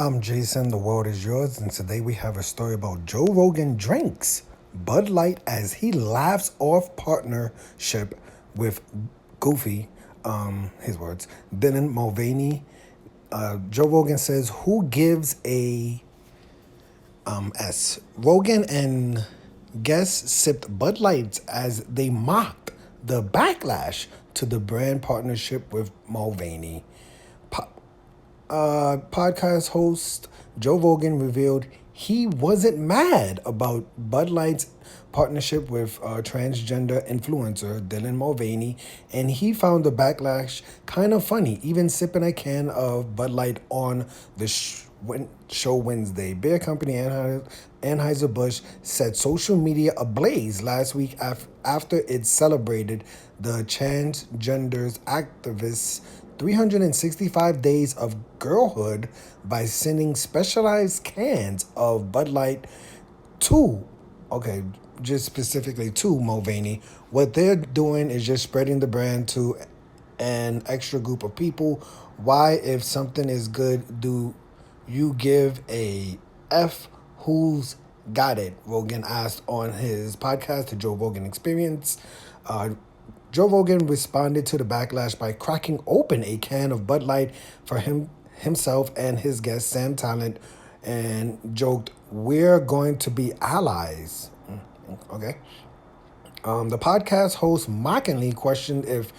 I'm Jason, the world is yours, and today we have a story about Joe Rogan drinks Bud Light as he laughs off partnership with Goofy, his words, Dylan Mulvaney. Joe Rogan says, who gives a S? Rogan and guests sipped Bud Lights as they mocked the backlash to the brand partnership with Mulvaney. Podcast host Joe Rogan revealed he wasn't mad about Bud Light's partnership with transgender influencer Dylan Mulvaney, and he found the backlash kind of funny, even sipping a can of Bud Light on the show Wednesday. Beer company Anheuser-Busch set social media ablaze last week after it celebrated the transgenders activists' 365 days of girlhood by sending specialized cans of Bud Light to, okay, just specifically to Mulvaney. What they're doing is just spreading the brand to an extra group of people. Why, if something is good, do you give a F? Who's got it? Rogan asked on his podcast, The Joe Rogan Experience. Joe Rogan responded to the backlash by cracking open a can of Bud Light for himself and his guest, Sam Talent, and joked, "We're going to be allies." Okay. The podcast host mockingly questioned if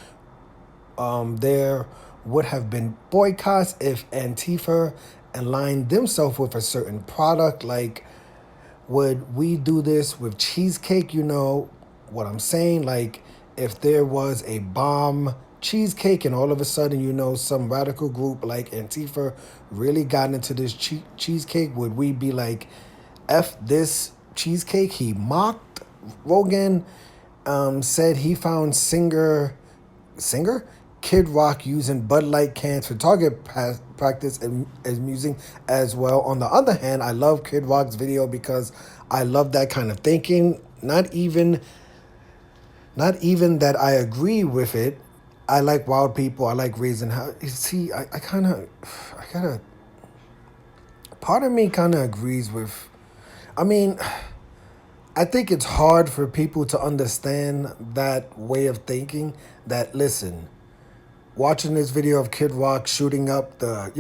there would have been boycotts if Antifa aligned themselves with a certain product. Like, would we do this with cheesecake? You know what I'm saying? Like, if there was a bomb cheesecake and all of a sudden, some radical group like Antifa really got into this cheesecake, would we be like, F this cheesecake? He mocked. Rogan said he found singer Kid Rock using Bud Light cans for target practice and amusing as well. On the other hand, I love Kid Rock's video because I love that kind of thinking. Not even that I agree with it. I like wild people. I like raising how. See, I gotta. Part of me kind of agrees with. I mean, I think it's hard for people to understand that way of thinking. That, listen, watching this video of Kid Rock shooting up the,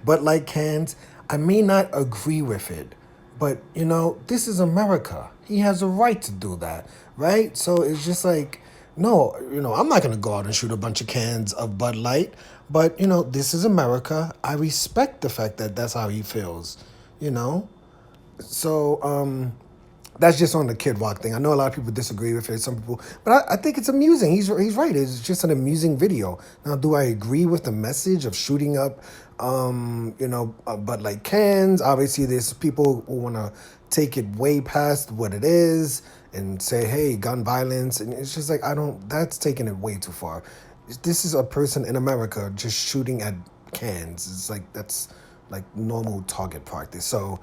Bud Light cans, I may not agree with it. But, this is America. He has a right to do that, right? So it's just like, no, I'm not going to go out and shoot a bunch of cans of Bud Light. But, this is America. I respect the fact that that's how he feels, So, that's just on the Kid Rock thing. I know a lot of people disagree with it, some people, but I think it's amusing. He's right. It's just an amusing video. Now, do I agree with the message of shooting up, Bud Light cans? Obviously, there's people who want to take it way past what it is and say, hey, gun violence. And it's just like, that's taking it way too far. This is a person in America just shooting at cans. It's like, that's like normal target practice. So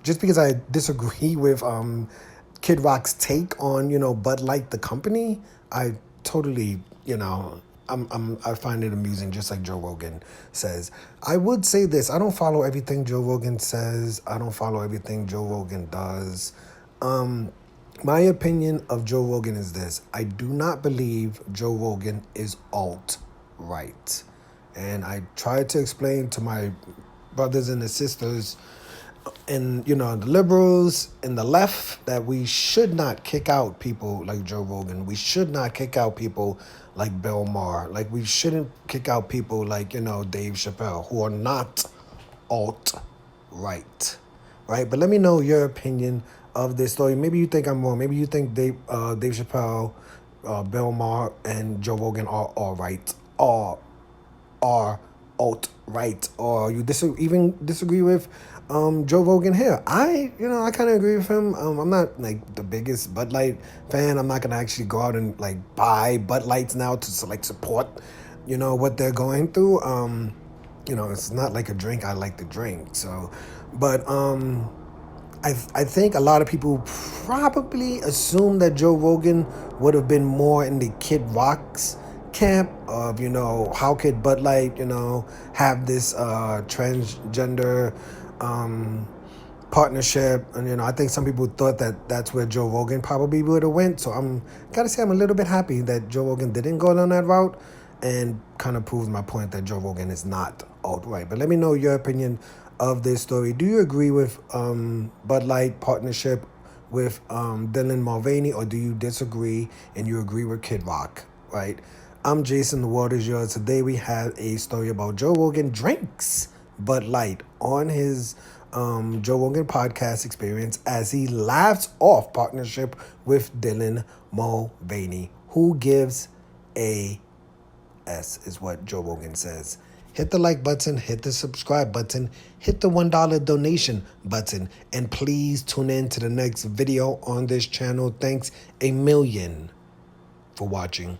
just because I disagree with Kid Rock's take on, Bud Light the company, I totally, I find it amusing, just like Joe Rogan says. I would say this: I don't follow everything Joe Rogan says. I don't follow everything Joe Rogan does. My opinion of Joe Rogan is this: I do not believe Joe Rogan is alt-right, and I tried to explain to my brothers and sisters and the liberals and the left that we should not kick out people like Joe Rogan. We should not kick out people like Bill Maher. Like, we shouldn't kick out people like Dave Chappelle, who are not alt-right, right? But let me know your opinion of this story. Maybe you think I'm wrong. Maybe you think Dave Chappelle, Bill Maher, and Joe Rogan are all right, are alt-right, or you even disagree with Joe Rogan here. I kind of agree with him. I'm not like the biggest Bud Light fan. I'm not gonna actually go out and like buy Bud Lights now to support, what they're going through. It's not like a drink I like to drink. So, but I think a lot of people probably assume that Joe Rogan would have been more in the Kid Rock's camp of, how could Bud Light, have this transgender partnership. And, I think some people thought that that's where Joe Rogan probably would have went. So gotta say, I'm a little bit happy that Joe Rogan didn't go down that route, and kind of proves my point that Joe Rogan is not alt-right. But let me know your opinion of this story. Do you agree with Bud Light partnership with Dylan Mulvaney, or do you disagree and you agree with Kid Rock, right? I'm Jason, the world is yours. Today we have a story about Joe Rogan drinks Bud Light on his Joe Rogan podcast experience as he laughs off partnership with Dylan Mulvaney. Who gives a S is what Joe Rogan says. Hit the like button, hit the subscribe button, hit the $1 donation button, and please tune in to the next video on this channel. Thanks a million for watching.